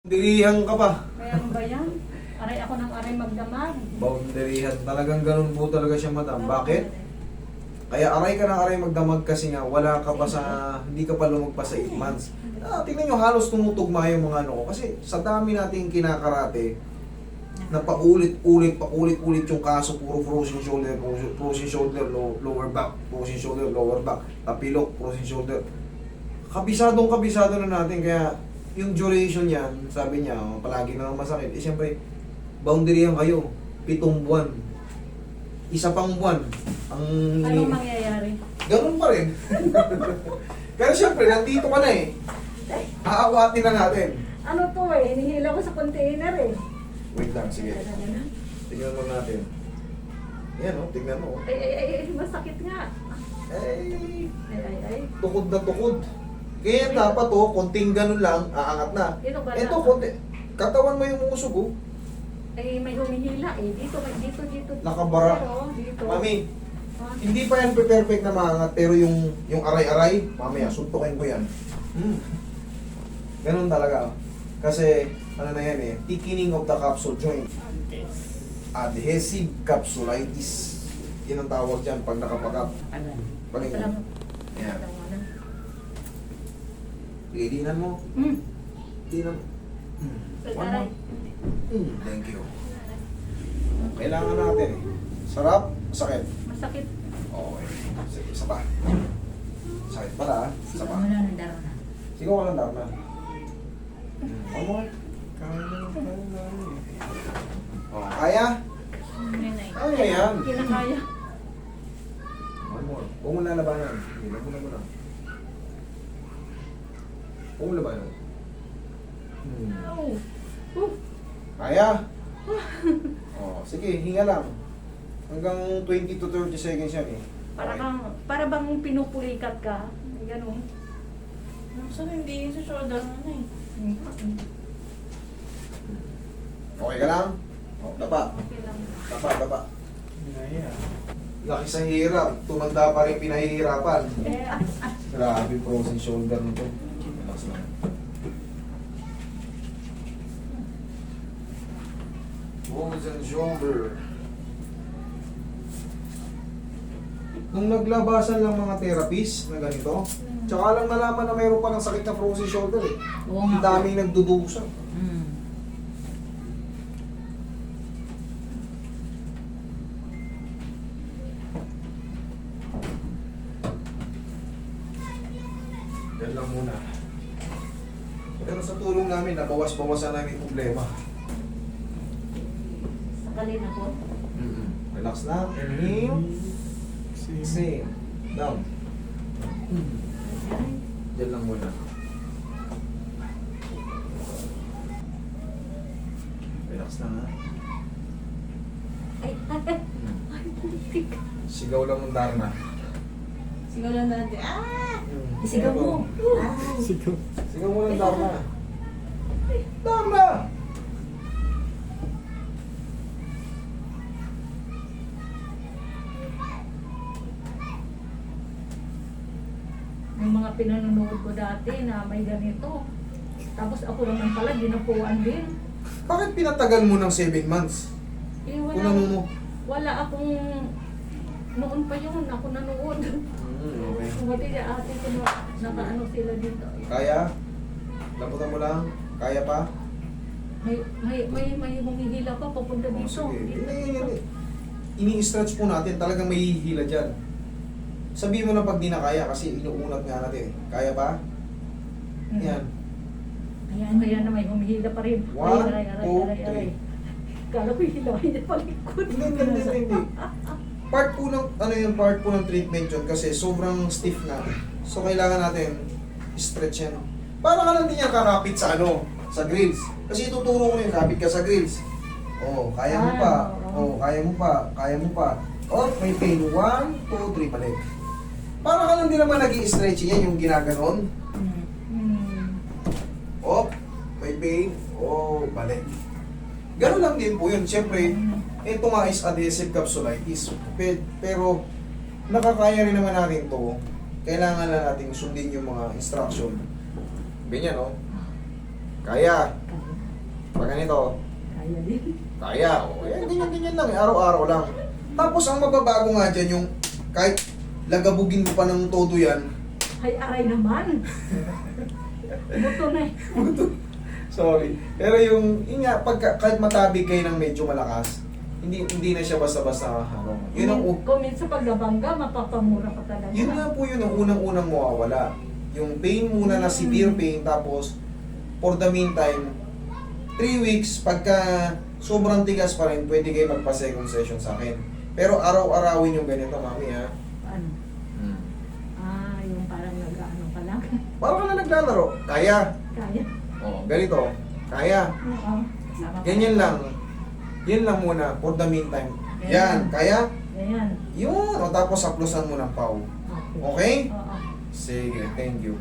Dirihan ka pa. Kaya ba yan? Aray ako ng aray magdamag. Boundarihan. Talagang ganun po talaga siya, madam. Bakit? Kaya aray ka ng aray magdamag kasi nga wala ka pa sa, hindi ka pa lumagpas sa 8 months. Tingnan nyo, halos tumutugma yung mga ano ko. Kasi sa dami nating kinakarate, na paulit-ulit yung kaso, puro frozen shoulder, lower back, frozen shoulder, lower back, tapilok, frozen shoulder. Kabisado na natin, kaya yung duration yan, sabi niya, palagi na masakit. Siyempre, boundary yan kayo, 7 buwan. Isa pang buwan. Anong mangyayari? Ganun pa rin. Pero siyempre, nandito ka na eh. Aawatin na natin. Ano to eh, hinihila ko sa container eh. Wait lang, sige. Tingnan mo natin. Yan o, tignan mo. Ay, masakit nga. Ay, Ay. tukod na tukod. Kaya dapat o, konting ganun lang, aangat na. Dito ba Ito, na? konti. Katawan mo yung musog o. Ay, may humihila eh. Dito. Nakabara. Pero, dito. Mami, hindi pa yan perfect na maangat, pero yung aray-aray, mamaya, suntukin ko yan. Ganun talaga. Kasi, ano na yan eh, thickening of the capsule joint. Adhesive capsulitis. Yan ang tawag dyan pag nakapagap. Palingon. Yan. Dinan mo. Dinan mo. One Aray. more. Thank you. Kailangan natin eh. Sarap, sakit. Masakit. Okay. Sige, isa pa. Sakit pala, isa pa. Wala nang daro na. Sigaw ka lang daw na. One more. Oh, kaya? Kaya yan. Kinakaya. One more. Huwag mo lalabanan. Huwag mo na. Huwag mo labanan. Kaya? Oh, sige, hinga lang. Hanggang 20 to 30 seconds yan eh. Para bang pinupulikat ka. Ganun. Saan hindi sa shoulder na eh. Okay ka lang? Oh, dapa. Okay lang. Dapa. Laki sa hirap. Tumanda pa rin pinahihirapan. Grabe frozen shoulder nito. Relax lang. Frozen shoulder. Nung naglabasan lang mga therapist na ganito, tsaka lang nalaman na mayroon pa ng sakit na frozen shoulder eh. Oo Ang nga. daming nagdudusa. Yan lang muna. Pero sa tulong namin, nabawas-bawasan namin yung problema. Sakalin ako. Relax lang. Inhale. Exhale. Down. Diyan lang muna. Relax lang ha. Ay. Sigaw lang ng Darna. Sigaw lang natin. Isigaw mo. Sigaw mo ng Darna. Darna! Yung mga pinanonood ko dati na may ganito. Tapos ako naman pala, dinapuan din. Bakit pinatagal mo ng 7 months? Eh, Kung ano mo? wala akong, noon pa yun, ako nanood. Okay. Kumati niya ate ko na, nakaano sila dito. Kaya? Lamputan mo lang? Kaya pa? May humihila pa papunta Oh, dito. sige. Dito. Ini-stretch po natin, talagang may hihila dyan. Sabihin mo na pag di na kaya kasi inuunat nga natin. Kaya pa? Yan. Kaya na may humihila pa rin. 1, 2, 3. Kala ko hilahin niya palikod. Hindi. Part po ng treatment yun kasi sobrang stiff na. So kailangan natin stretch yan. Para ka lang din yan kakapit sa sa grills. Kasi ituturo ko yung kapit ka sa grills. Oh, kaya mo pa. Oh, kaya mo pa. Oh, may pain. 1, 2, 3, balik. Para ka lang din naman nag-i-stretching yan yung ginaganon. Oh, may pain. Oh, balik. Ganun lang din po yun. Siyempre, ito nga is adhesive capsulitis. Pero, nakakaya rin naman natin to. Kailangan lang natin sundin yung mga instruction. Ganyan, no? Kaya. Pag ganito, Kaya din. kaya. O, eh, ganyan-ganyan lang. Araw-araw lang. Tapos ang mababago nga dyan yung kahit lagabugin mo pa ng todo yan. Ay, aray naman. Buto na eh. Sorry. Pero yun nga, kahit matabig kayo ng medyo malakas, hindi na siya basta-basta ano. Yun ang Kung minsan paggabangga, mapapamura ka talaga. yun nga po yun ang unang-unang mawawala. Yung pain muna na severe pain, tapos for the meantime, 3 weeks, pagka sobrang tigas pa rin, pwede kayo magpa-second session sa akin. Pero araw-arawin yung ganito, mami ha. Ano? Yung parang nag-ano ka lang. Parang ka na naglalaro. Kaya. Kaya. Oh, ganito. Kaya. Oo. Ganyan lang. Yan lang muna for the meantime. Yan. Kaya. Ganyan. Yun. O tapos haplusan mo ng pau. Okay. Okay? Oo. Sige. Thank you.